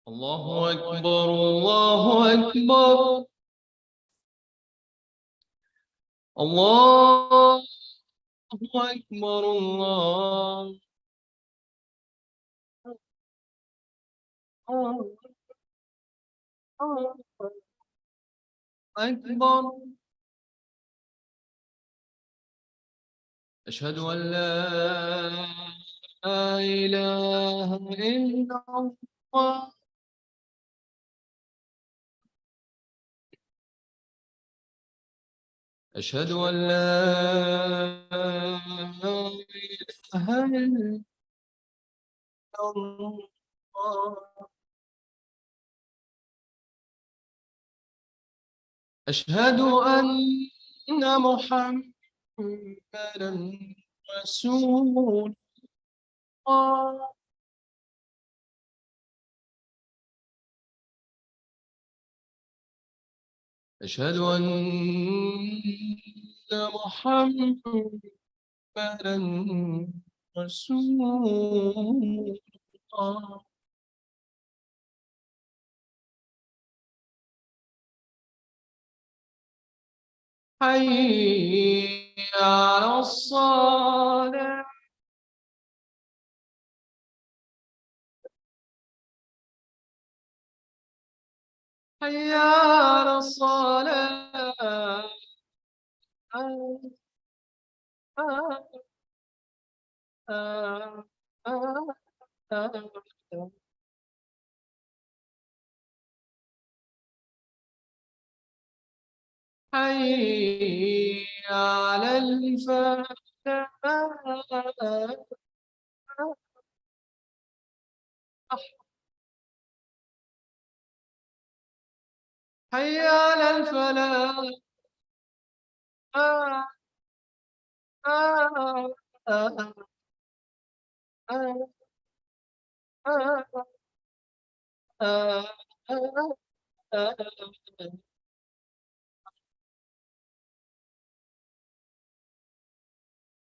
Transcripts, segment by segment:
الله أكبر الله أكبر. الله أكبر الله أكبر. أشهد أن لا إله إلا الله. أشهد أن لا إله إلا الله. أشهد أن محمدا رسول الله. أشهد أن محمدا رسول الله. حي على الصلاة. حي على الصلاة. حي على الفلاح. حي على الفلاح.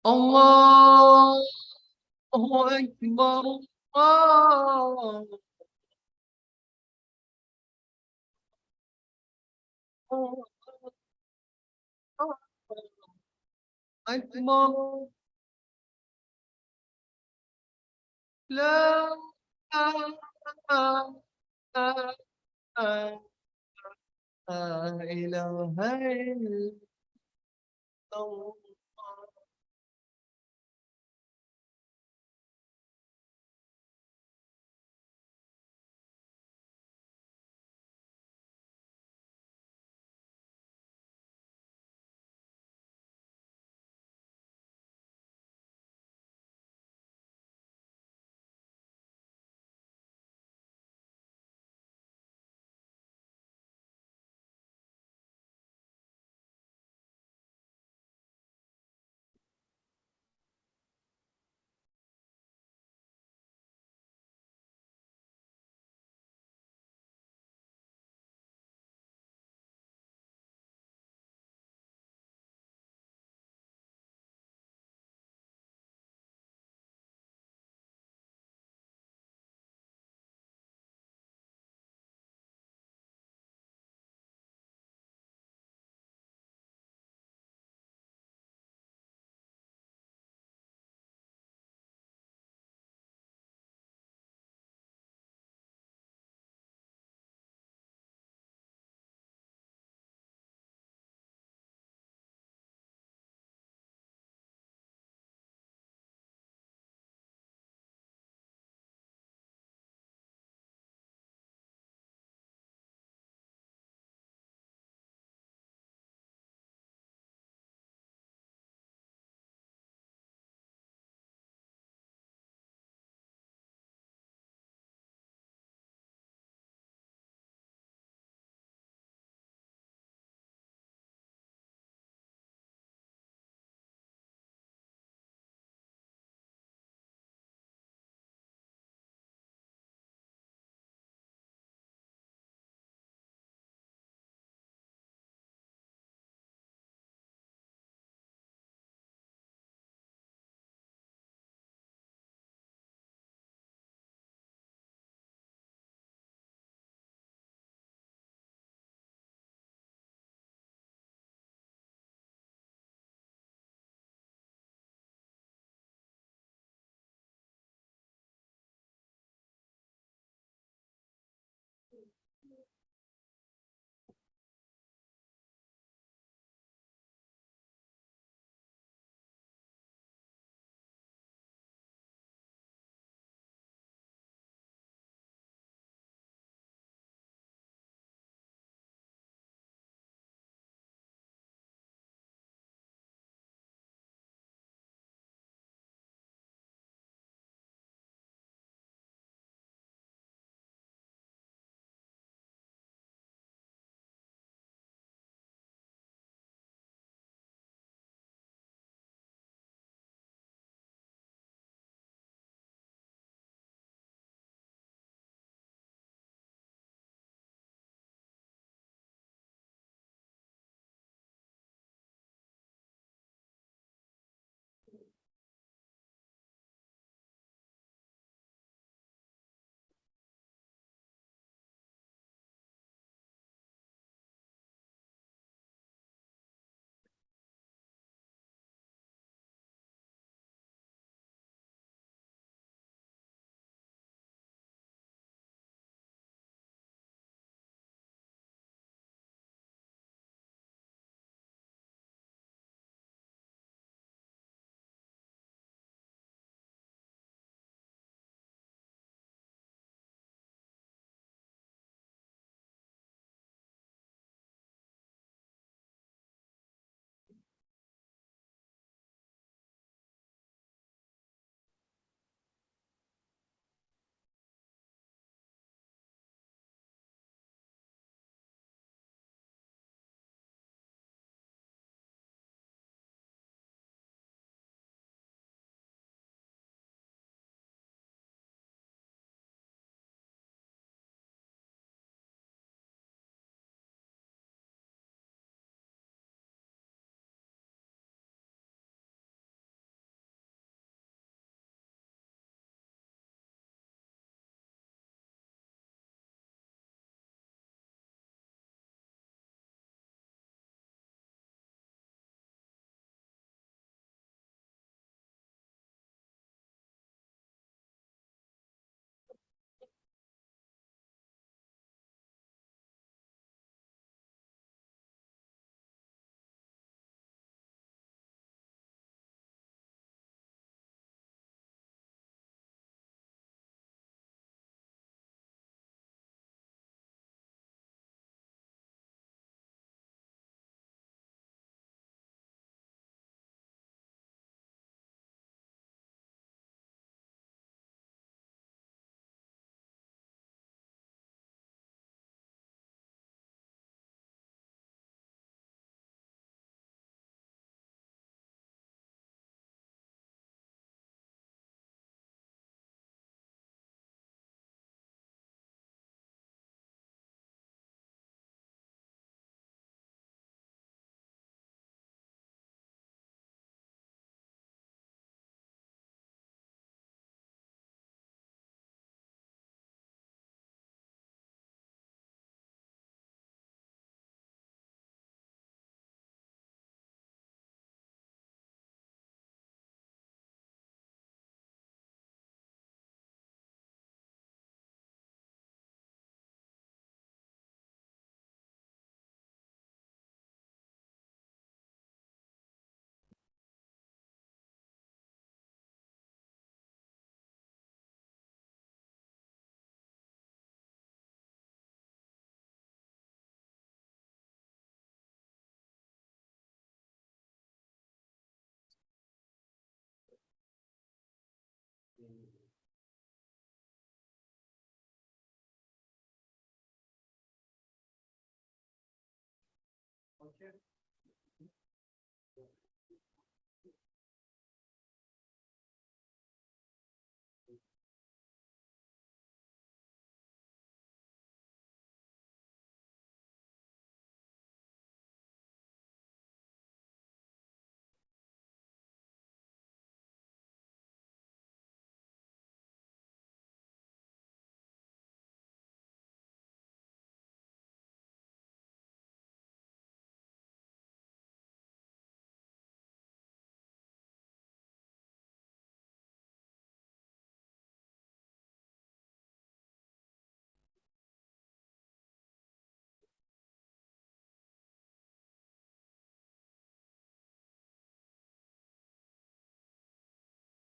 الله أكبر الله أكبر. لا إله إلا الله.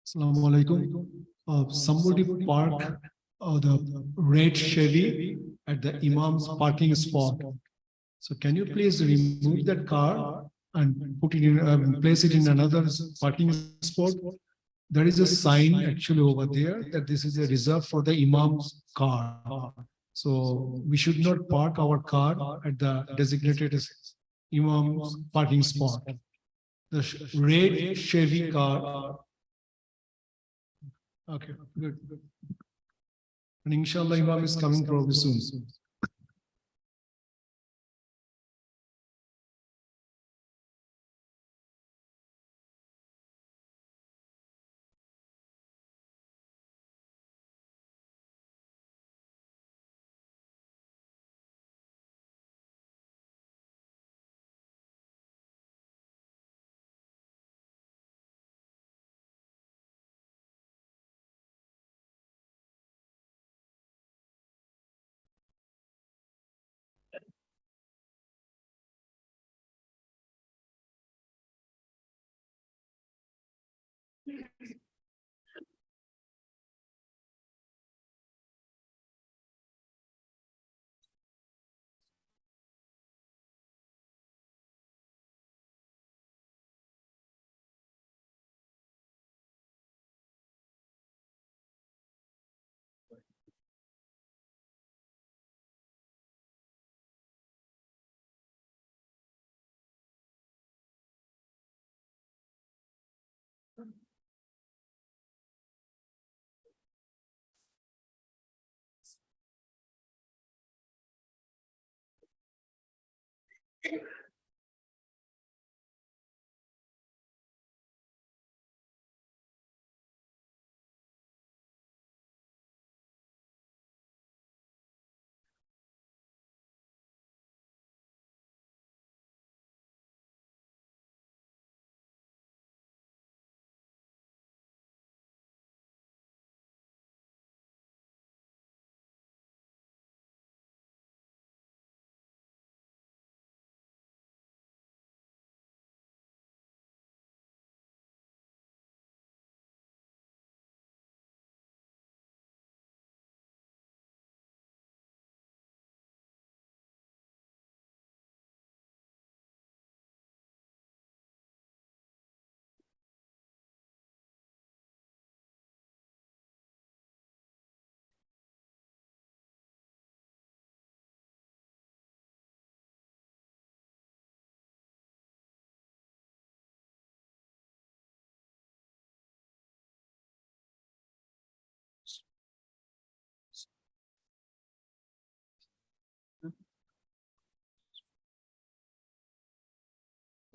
Assalamu alaikum. Somebody park the red Chevy at the Imam's parking spot. So can you please remove that car and put it in, place it in another parking spot? There is a sign actually over there that this is a reserve for the Imam's car. So we should not park our car at the designated Imam's parking spot. The red Chevy car. Okay, good. And inshallah, Imam is coming probably soon.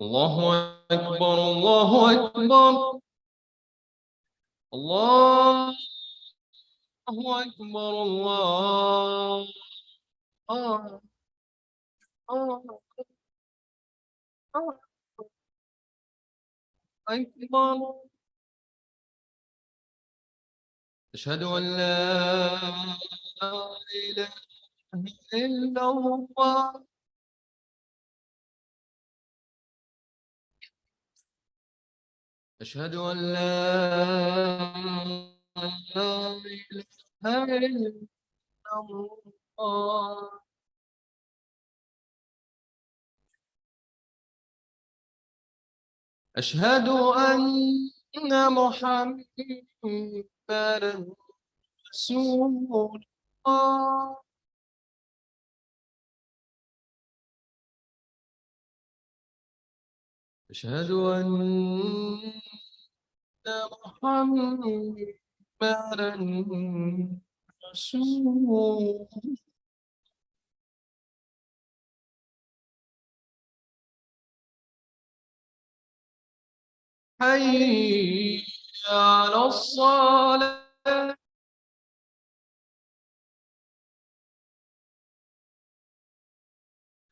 الله أكبر الله أكبر الله أكبر الله أكبر أشهد أن لا إله إلا الله أشهد أن لا إله إلا الله أشهد أن محمدا رسول الله أشهد أن محمدا رسول حي على الصلاة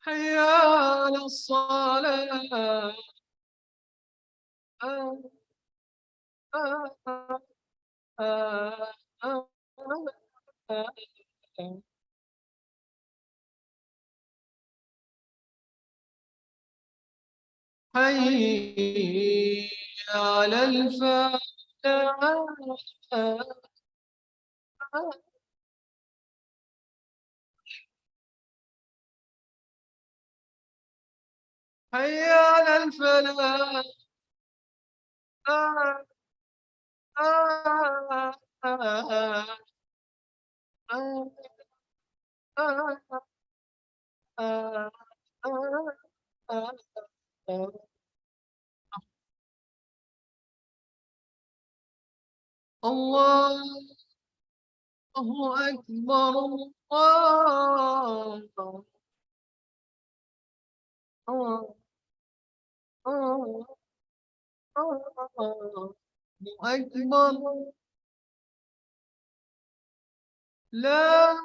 حي على الصلاة حي على الفلاح حي على الفلاح الله أكبر الله أكبر لا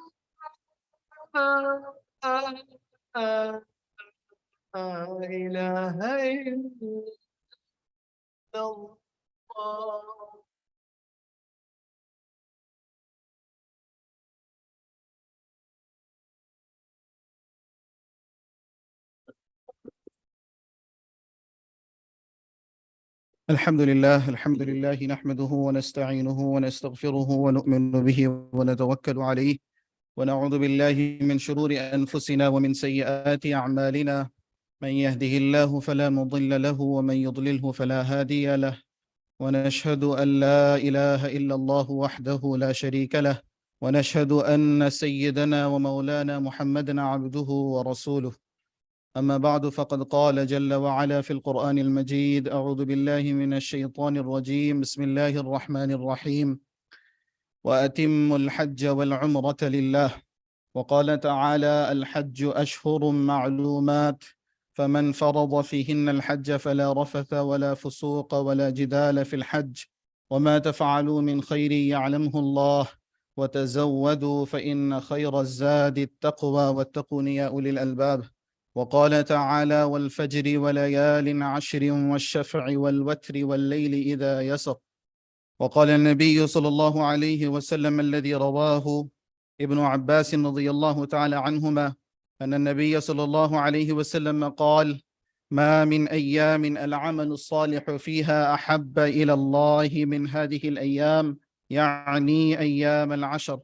إله إلا الله. الحمد لله نحمده ونستعينه ونستغفره ونؤمن به ونتوكل عليه ونعوذ بالله من شرور أنفسنا ومن سيئات أعمالنا من يهده الله فلا مضل له ومن يضلله فلا هادي له ونشهد أن لا إله إلا الله وحده لا شريك له ونشهد أن سيدنا ومولانا محمدا عبده ورسوله أما بعد فقد قال جل وعلا في القرآن المجيد أعوذ بالله من الشيطان الرجيم بسم الله الرحمن الرحيم وأتموا الحج والعمرة لله وقال تعالى الحج أشهر معلومات فمن فرض فيهن الحج فلا رفث ولا فسوق ولا جدال في الحج وما تفعلوا من خير يعلمه الله وتزودوا فإن خير الزاد التقوى واتقون يا أولي الألباب وقال تعالى والفجر وليال عشر والشفع والوتر والليل إذا يسر وقال النبي صلى الله عليه وسلم الذي رواه ابن عباس رضي الله تعالى عنهما أن النبي صلى الله عليه وسلم قال ما من أيام العمل الصالح فيها أحب إلى الله من هذه الأيام يعني أيام العشر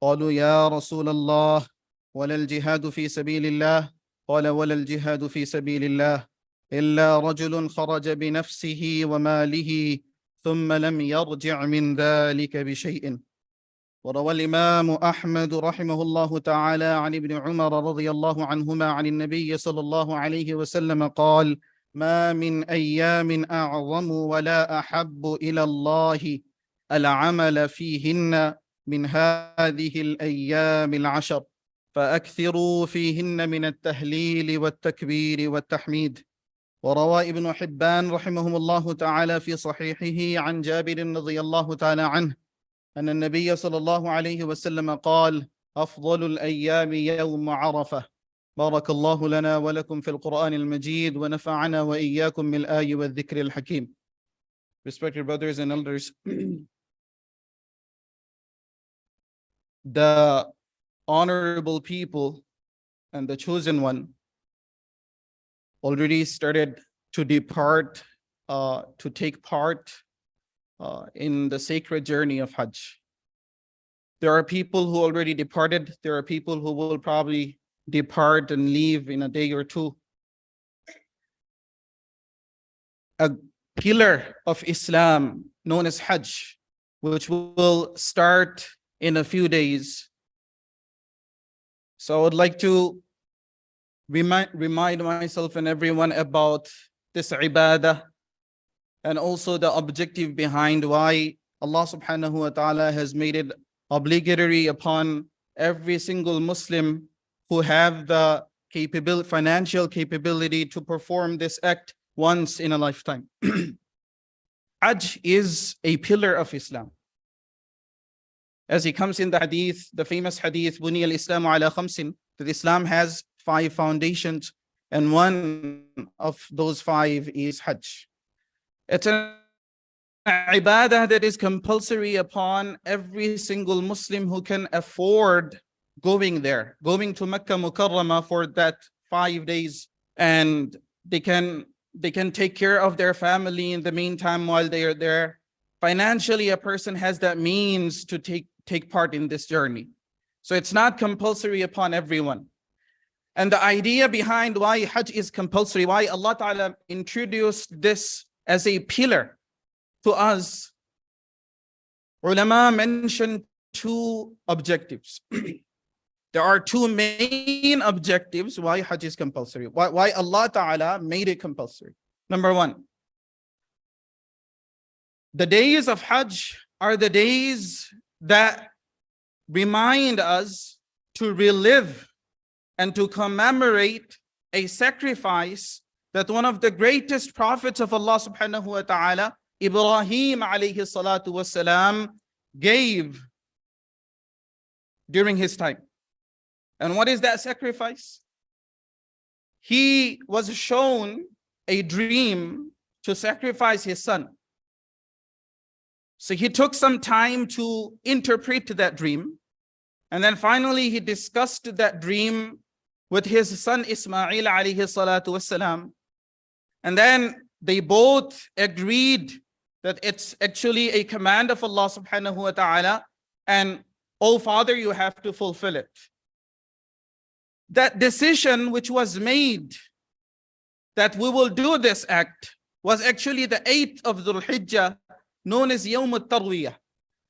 قالوا يا رسول الله ولا الجهاد في سبيل الله قال ولا الجهاد في سبيل الله إلا رجل خرج بنفسه وماله ثم لم يرجع من ذلك بشيء وروى الإمام أحمد رحمه الله تعالى عن ابن عمر رضي الله عنهما عن النبي صلى الله عليه وسلم قال ما من أيام أعظم ولا أحب إلى الله العمل فيهن من هذه الأيام العشر فأكثروا فيهن من التهليل والتكبير والتحميد وروى ابن حبان رحمه الله تعالى في صحيحه عن جابر رضي الله تعالى عنه أن النبي صلى الله عليه وسلم قال أفضل الأيام يوم عرفة بارك الله لنا ولكم في القرآن المجيد ونفعنا وإياكم بالآي والذكر الحكيم. Respected brothers and elders, the honorable people and the chosen one already started to depart to take part in the sacred journey of Hajj. There are people who already departed. There are people who will probably depart and leave in a day or two. A pillar of Islam known as Hajj, which will start in a few days. So I would like to remind myself and everyone about this ibadah, and also the objective behind why Allah subhanahu wa ta'ala has made it obligatory upon every single Muslim who have the financial capability to perform this act once in a lifetime. Hajj is a pillar of Islam. As it comes in the hadith, the famous hadith, Buni al-Islamu ala khamsin, that Islam has 5 foundations, and one of those 5 is Hajj. It's an ibadah that is compulsory upon every single Muslim who can afford going there, going to Mecca Mukarramah for that 5 days, and they can take care of their family in the meantime while they are there. Financially, a person has that means to take part in this journey. So it's not compulsory upon everyone. And the idea behind why Hajj is compulsory, why Allah Ta'ala introduced this as a pillar to us, ulama mentioned 2 objectives. There are 2 main objectives why Hajj is compulsory, why Allah Ta'ala made it compulsory. Number 1, the days of Hajj are the days that remind us to relive and to commemorate a sacrifice that one of the greatest prophets of Allah subhanahu wa ta'ala, Ibrahim alayhi salatu wasalam, gave during his time. And what is that sacrifice? He was shown a dream to sacrifice his son. So he took some time to interpret that dream. And then finally he discussed that dream with his son Ismail alayhi salatu wasalam. And then they both agreed that it's actually a command of Allah subhanahu wa ta'ala, and oh father, you have to fulfill it. That decision which was made that we will do this act was actually the 8th of Dhul Hijjah, known as Yawm al-Tarwiyah.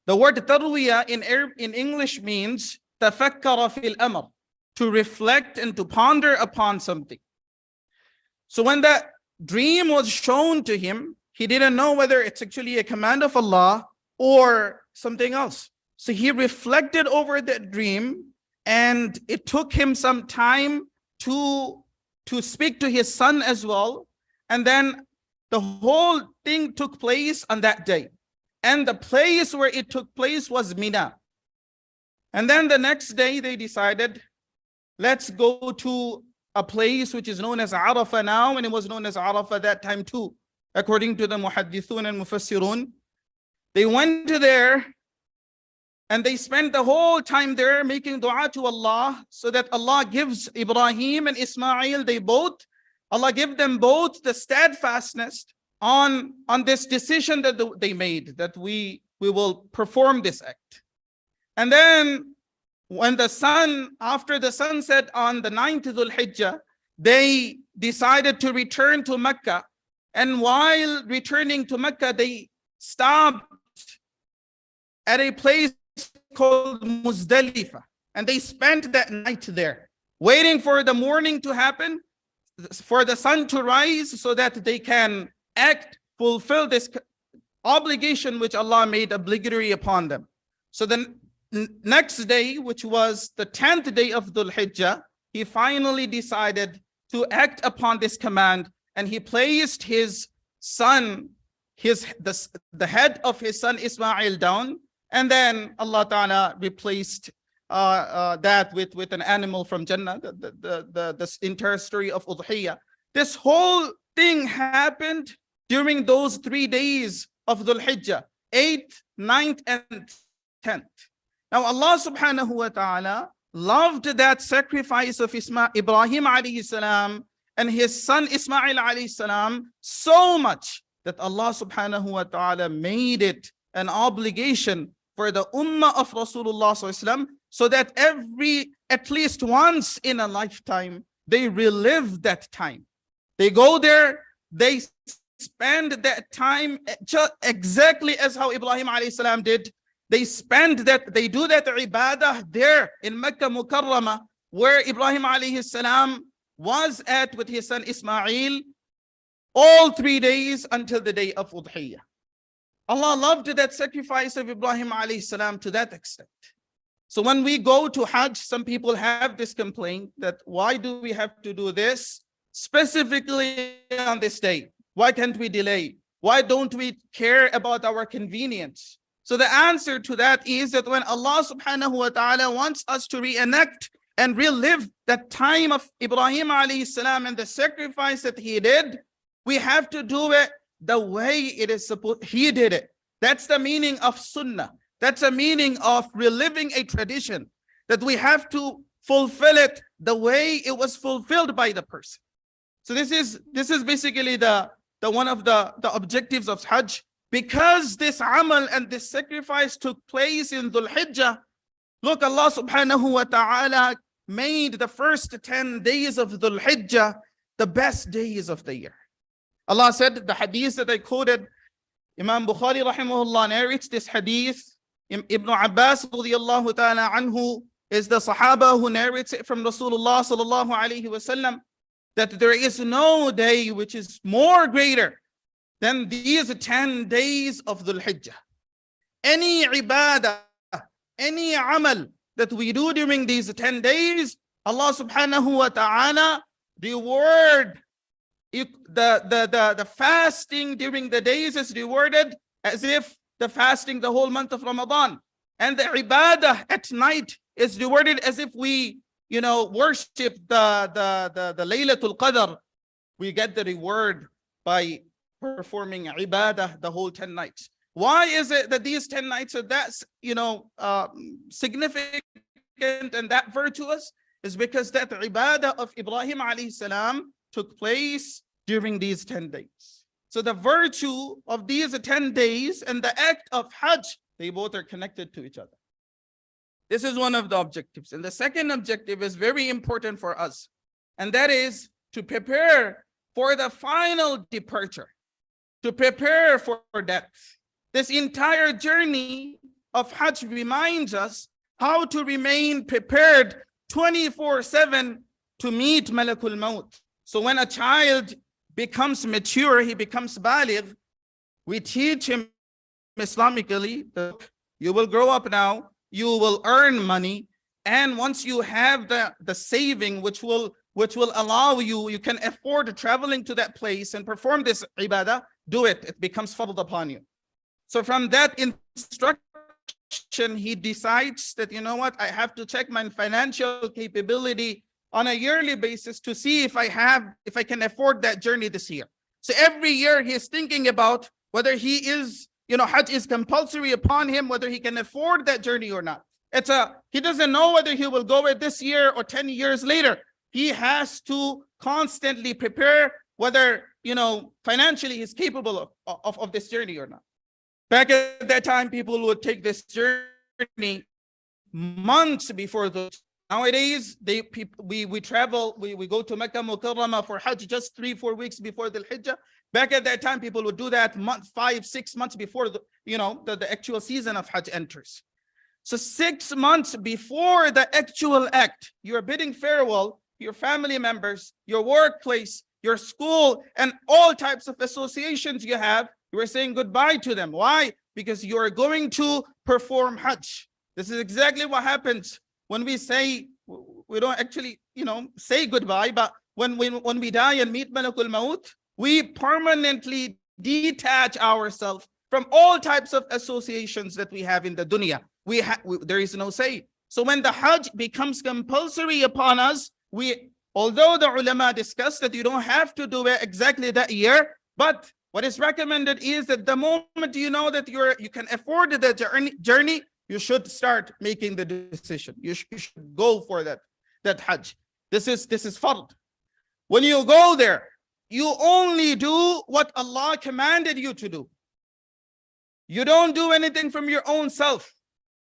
The word Tarwiyah in English means tafakkara fil amr, to reflect and to ponder upon something. So when that dream was shown to him, he didn't know whether it's actually a command of Allah or something else. So he reflected over that dream, and it took him some time to speak to his son as well. And then the whole thing took place on that day. And the place where it took place was Mina. And then the next day they decided, let's go to a place which is known as Arafah now, and it was known as Arafah that time too, according to the Muhaddithun and Mufassirun. They went to there and they spent the whole time there making dua to Allah, so that Allah gives Ibrahim and Ismail, Allah give them both the steadfastness on this decision that they made, that we will perform this act. And then when after the sunset on the 9th of Dhul Hijjah, they decided to return to Mecca. And while returning to Mecca, they stopped at a place called Muzdalifah. And they spent that night there, waiting for the morning to happen, for the sun to rise, so that they can fulfill this obligation which Allah made obligatory upon them. So the next day, which was the 10th day of Dhul Hijjah, he finally decided to act upon this command, and he placed his son, the head of his son Ismail down, and then Allah Ta'ala replaced that with an animal from Jannah, the entire story of Udhiyah. This whole thing happened during those 3 days of Dhul Hijjah, 8th, 9th, and 10th. Now Allah subhanahu wa ta'ala loved that sacrifice of Ibrahim alayhi salam and his son Ismail alayhi salam so much that Allah subhanahu wa ta'ala made it an obligation for the ummah of Rasulullah sallallahu alaihi wasallam, so that at least once in a lifetime, they relive that time. They go there, they spend that time just exactly as how Ibrahim alayhi salam did. They do that ibadah there in Mecca Mukarramah, where Ibrahim alayhi salam was at with his son Ismail. all 3 days until the day of Udhiyah. Allah loved that sacrifice of Ibrahim alayhi salam to that extent. So when we go to Hajj, some people have this complaint that why do we have to do this specifically on this day? Why can't we delay? Why don't we care about our convenience? So the answer to that is that when Allah subhanahu wa ta'ala wants us to reenact and relive that time of Ibrahim alayhi salam and the sacrifice that he did, we have to do it the way it is supposed. He did it. That's the meaning of sunnah. That's the meaning of reliving a tradition, that we have to fulfill it the way it was fulfilled by the person. So this is basically the one of the objectives of Hajj. Because this amal and this sacrifice took place in Dhul Hijjah, look, Allah subhanahu wa ta'ala made the first 10 days of Dhul Hijjah the best days of the year. Allah said, the hadith that I quoted, Imam Bukhari rahimahullah narrates this hadith. Ibn Abbas radiyallahu ta'ala anhu is the Sahaba who narrates it from Rasulullah sallallahu alayhi wasallam, that there is no day which is more greater than these 10 days of Dhul Hijjah. Any ibadah, any amal that we do during these 10 days, Allah subhanahu wa ta'ala reward the fasting during the days is rewarded as if the fasting the whole month of Ramadan. And the ibadah at night is rewarded as if we, worship the Laylatul Qadr. We get the reward by performing ibadah the whole 10 nights. Why is it that these 10 nights are that, significant and that virtuous? Is because that ibadah of Ibrahim alayhi salam took place during these 10 days. So the virtue of these 10 days and the act of Hajj, they both are connected to each other. This is one of the objectives. And the second objective is very important for us. And that is to prepare for the final departure, to prepare for death. This entire journey of Hajj reminds us how to remain prepared 24/7 to meet Malakul Maut. So when a child becomes mature, he becomes baligh, we teach him Islamically that you will grow up now, you will earn money, and once you have the saving which will allow you can afford traveling to that place and perform this ibadah, do it. It becomes fard upon you. So from that instruction, he decides that, I have to check my financial capability on a yearly basis to see if I can afford that journey this year. So every year he is thinking about whether he is, Hajj is compulsory upon him, whether he can afford that journey or not. He doesn't know whether he will go it this year or 10 years later. He has to constantly prepare whether, financially he's capable of this journey or not. Back at that time, people would take this journey months before the. Nowadays, we travel, we go to Mecca Mukarramah for Hajj just 3-4 weeks before the Hijjah. Back at that time, people would do that 5-6 months before the actual season of Hajj enters. So 6 months before the actual act, you're bidding farewell to your family members, your workplace, your school, and all types of associations you have. You are saying goodbye to them. Why? Because you are going to perform Hajj. This is exactly what happens when we say, we don't actually, say goodbye, but when we die and meet Malakul Maut, we permanently detach ourselves from all types of associations that we have in the dunya. There is no say. So when the Hajj becomes compulsory upon us, although the ulama discussed that you don't have to do it exactly that year, but what is recommended is that the moment you know that you can afford the journey, you should start making the decision. You should go for that Hajj. This is fard. When you go there, you only do what Allah commanded you to do. You don't do anything from your own self.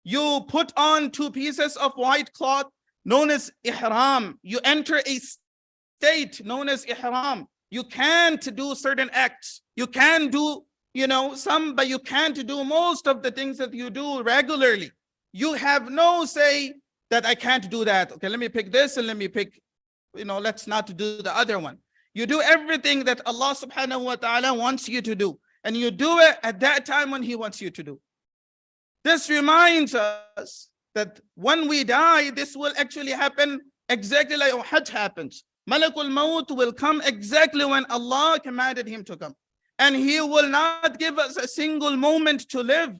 You put on 2 pieces of white cloth known as ihram. You enter a state known as ihram. You can't do certain acts. You can do, some, but you can't do most of the things that you do regularly. You have no say that I can't do that. Okay, let me pick this and let me pick, let's not do the other one. You do everything that Allah subhanahu wa ta'ala wants you to do. And you do it at that time when He wants you to do. This reminds us that when we die, this will actually happen exactly like Hajj happens. Malakul Maut will come exactly when Allah commanded him to come. And He will not give us a single moment to live,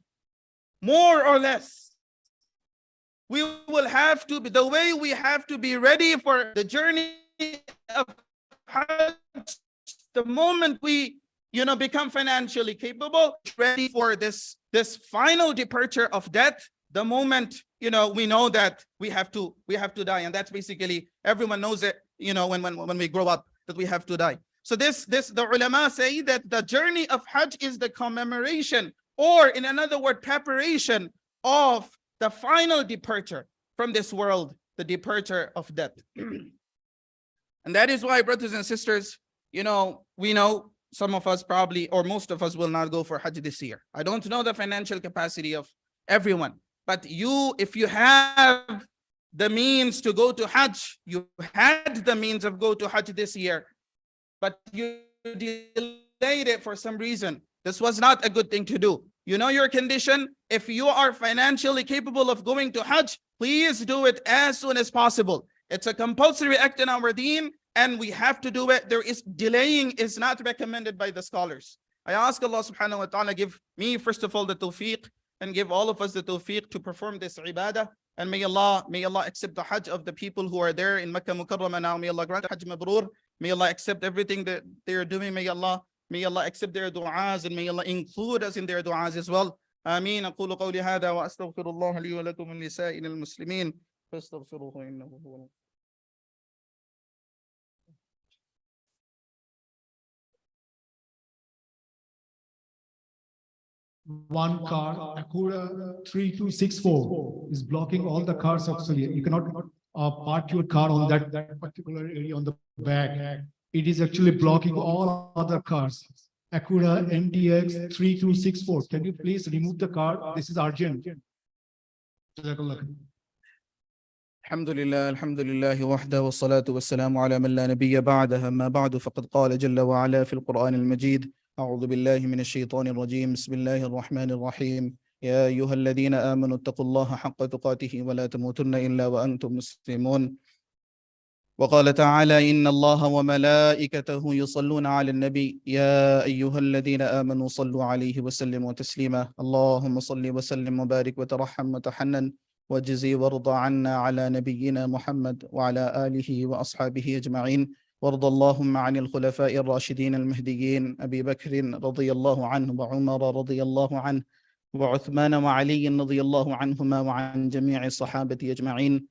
more or less. We will have to be, the way we have to be ready for the journey of Hajj, the moment we become financially capable, ready for this final departure of death, the moment we know that we have to die. And that's basically, everyone knows it, when we grow up, that we have to die. So the ulama say that the journey of Hajj is the commemoration, or in another word, preparation of the final departure from this world, the departure of death. And that is why, brothers and sisters, we know some of us probably, or most of us, will not go for Hajj this year. I don't know the financial capacity of everyone, but if you have the means to go to Hajj, you had the means of go to Hajj this year, but you delayed it for some reason. This was not a good thing to do. You know your condition. If you are financially capable of going to Hajj, please do it as soon as possible. It's a compulsory act in our deen, and we have to do it. Delaying is not recommended by the scholars. I ask Allah subhanahu wa ta'ala, give me first of all the tawfiq, and give all of us the tawfiq to perform this ibadah. And may Allah accept the Hajj of the people who are there in Makkah Mukarramah now. May Allah grant Hajj Mabrur. May Allah accept everything that they are doing. May Allah accept their du'as, and may Allah include us in their du'as as well. Ameen. أقول قولي هذا وأستغفر الله لي ولكم من لسائر المسلمين فاستغفروه إنه هو. One car, Acura 3264, is blocking all the cars. Actually, you cannot park your car on that particular area on the back. It is actually blocking all other cars. Acura NDX 3264. Can you please remove the car? This is urgent. الحمد لله وحده والصلاة والسلام على من لا نبي بعده. أما بعد، فقد قال جل وعلا في القرآن المجيد: أعوذ بالله من الشيطان الرجيم، بسم الله الرحمن الرحيم. يا أيها الذين آمنوا اتقوا الله حق تقاته ولا تموتن إلا وأنتم مسلمون. وقال تعالى: إن الله وملائكته يصلون على النبي يا أيها الذين آمنوا صلوا عليه وسلموا تسليما. اللهم صل وسلم وبارك وترحم وتحنن واجزي وارض عنا على نبينا محمد وعلى آله وأصحابه أجمعين. وارض اللهم عن الخلفاء الراشدين المهديين أبي بكر رضي الله عنه، وعمر رضي الله عنه، وعثمان وعلي رضي الله عنهما، وعن جميع الصحابة أجمعين.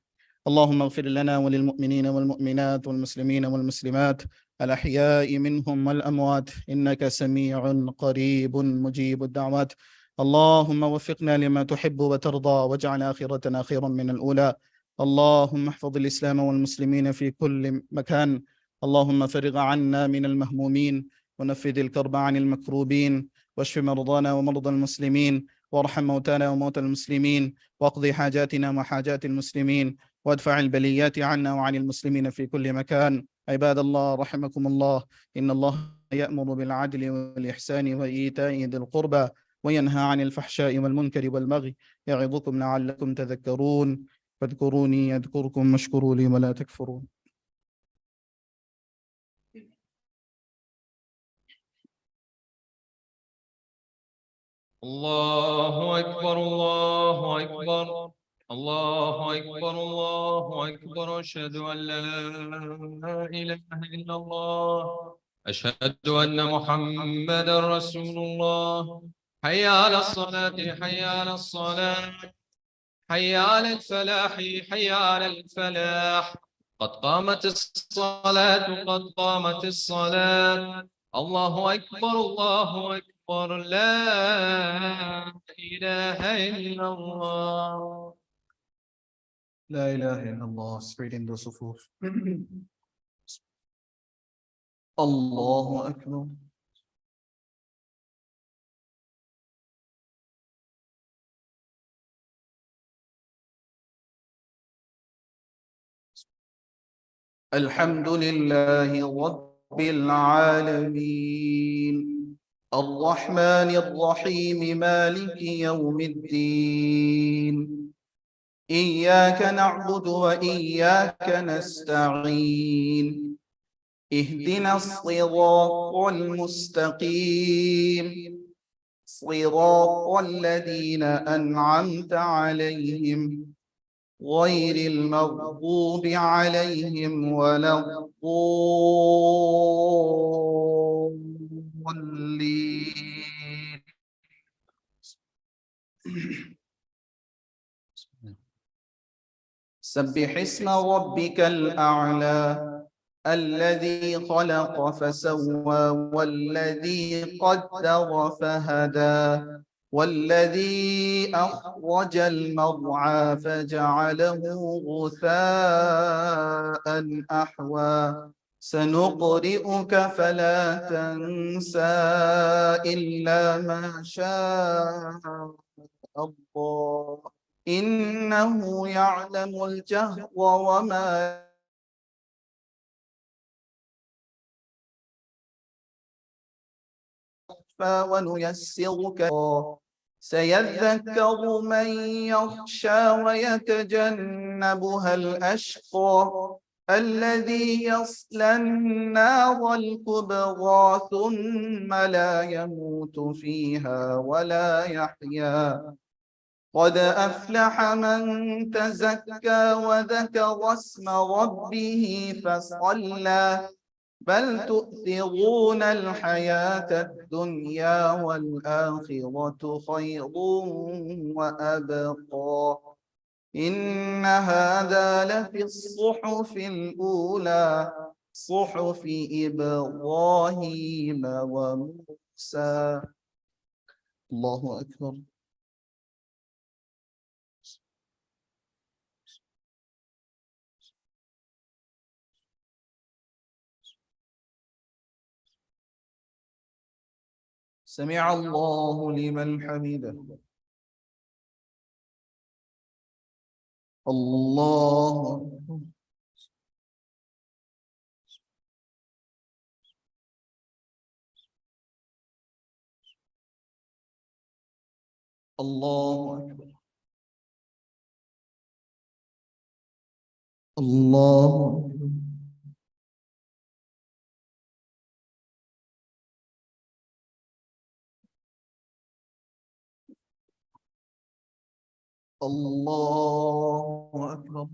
اللهم اغفر لنا وللمؤمنين والمؤمنات والمسلمين والمسلمات الأحياء منهم والأموات، إنك سميع قريب مجيب الدعوات. اللهم وفقنا لما تحب وترضى، واجعل آخرتنا خيرا من الأولى. اللهم احفظ الإسلام والمسلمين في كل مكان. اللهم فرغ عنا من المهمومين، ونفذ الكرب عن المكروبين، واشف مرضانا ومرضى المسلمين، وارحم موتانا وموتى المسلمين، واقض حاجاتنا وحاجات المسلمين، وادفع البليات عنا وعن المسلمين في كل مكان. عباد الله رحمكم الله، إن الله يأمر بالعدل والإحسان وإيتاء ذي القربى، وينهى عن الفحشاء والمنكر والبغي، يعظكم لعلكم تذكرون. فاذكروني أذكركم واشكروا لي ولا تكفرون. الله أكبر الله أكبر الله أكبر الله أكبر. أشهد أن لا إله إلا الله، أشهد أن محمدا رسول الله. حي على الصلاة حي على الصلاة، حي على الفلاح حي على الفلاح. قد قامت الصلاة قد قامت الصلاة. الله أكبر الله أكبر، لا إله إلا الله. لا إله إلا الله. Straight in the صفوف. الله أكبر. الحمد لله رب العالمين الرحمن الرحيم مالك يوم الدين إياك نعبد وإياك نستعين اهدنا الصراط المستقيم صراط الذين أنعمت عليهم غير المغضوب عليهم ولا الضالين. سبح اسم ربك الأعلى الذي خلق فسوى والذي قدر فهدى والذي أخرج المرعى فجعله غثاء أحوى سنقرئك فلا تنسى إلا ما شاء الله إنه يعلم الجهر وما ونيسرك سيذكر من يخشى ويتجنبها الأشقى الذي يصلى النار الكبرى ثم لا يموت فيها ولا يحيا قد أفلح من تزكى وذكر اسم ربه فصلى بل تؤثرون الحياة الدنيا والآخرة خير وأبقى إن هذا لفي الصحف الأولى صحف إبراهيم وموسى. الله أكبر. سمع الله لمن حمده. الله أكبر. الله أكبر. الله أكبر. الله أكبر.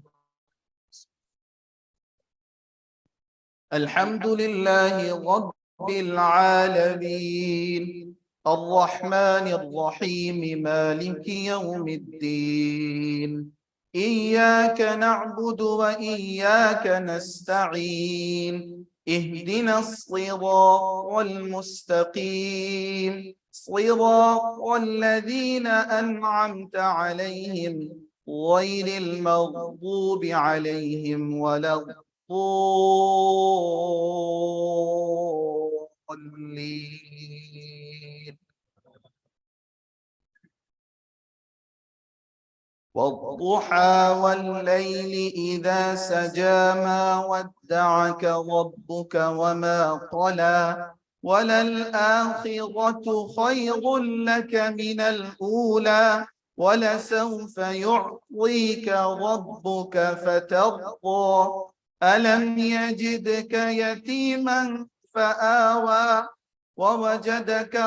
الحمد لله رب العالمين الرحمن الرحيم مالك يوم الدين إياك نعبد وإياك نستعين اهدنا الصراط المستقيم صراط الذين أنعمت عليهم غير المغضوب عليهم ولا الضالين. والضحى والليل إذا سجى ما ودعك ربك وما قلى وللآخرة خير لك من الأولى ولسوف يعطيك ربك فترضى ألم يجدك يتيما فآوى ووجدك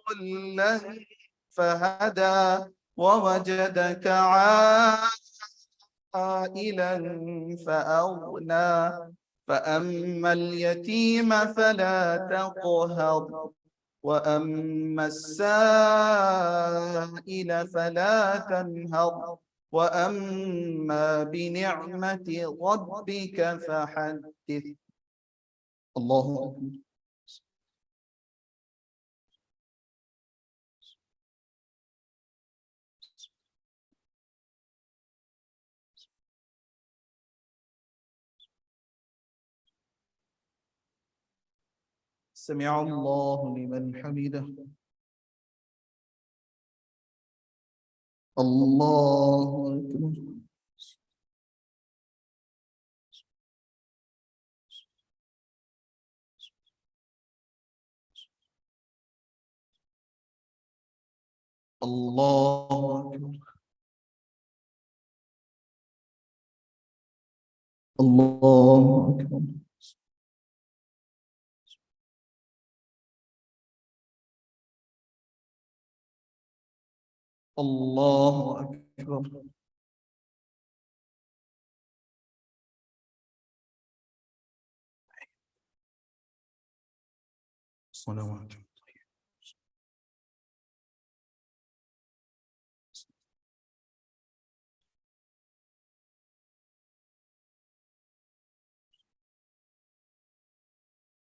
ضالا فهدى ووجدك عائلا فأغنى فأما اليتيم فلا تقهر وأما السائل فلا تنهر وأما بنعمة ربك فحدث. الله أكبر. سمع الله لمن حمده. الله أكبر. الله أكبر. الله أكبر. الله أكبر. صلوات.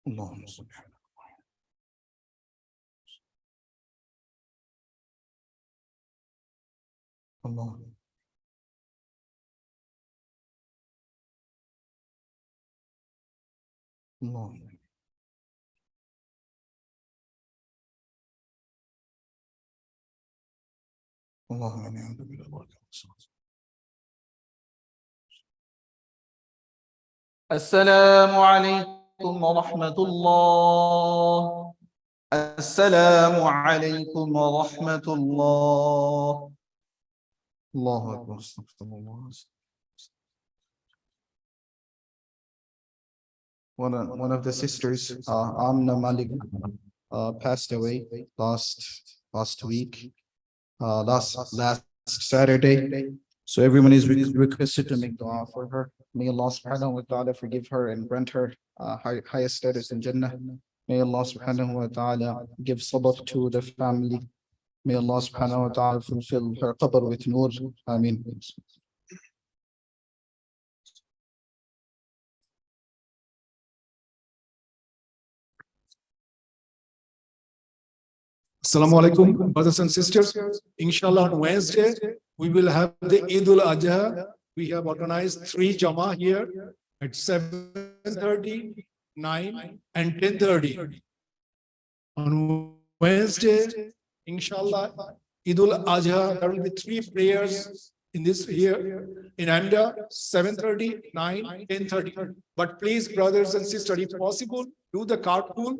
اللهم صل على الله. الله. اللهم إني أعوذ بك من الشر. السلام عليكم ورحمة الله. السلام عليكم ورحمة الله. الله أكبر. استغفر الله. One of the sisters, AMDA Masjid, passed away last week, last Saturday. So everyone is requested to make dua for her. May Allah subhanahu wa ta'ala forgive her and grant her highest status in Jannah. May Allah subhanahu wa ta'ala give sabr to the family. May Allah subhanahu wa ta'ala fulfill her qabr with nur. Ameen. Assalamu alaikum, brothers and sisters. Inshallah, on Wednesday, we will have the Eid al-Adha. We have organized 3 Jama here at 7:30, 9, and 10:30. On Wednesday, inshallah, Eid al-Adha, there will be 3 prayers in this here in AMDA, 7:30, 9, 10:30. But please, brothers and sisters, if possible, do the carpool.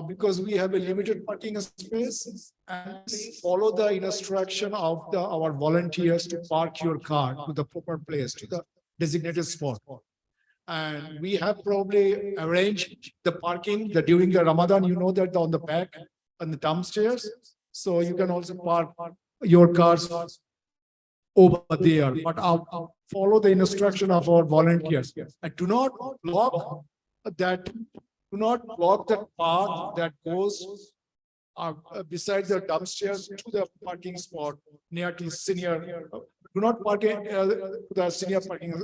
Because we have a limited parking space, and follow the instruction of our volunteers to park your car to the proper place, to the designated spot. And we have probably arranged the parking during the Ramadan, you know that on the back and the downstairs. So you can also park your cars over there, but follow the instruction of our volunteers. And do not block that. Do not block the path that goes beside the downstairs to the parking spot near to senior. Do not park the senior parking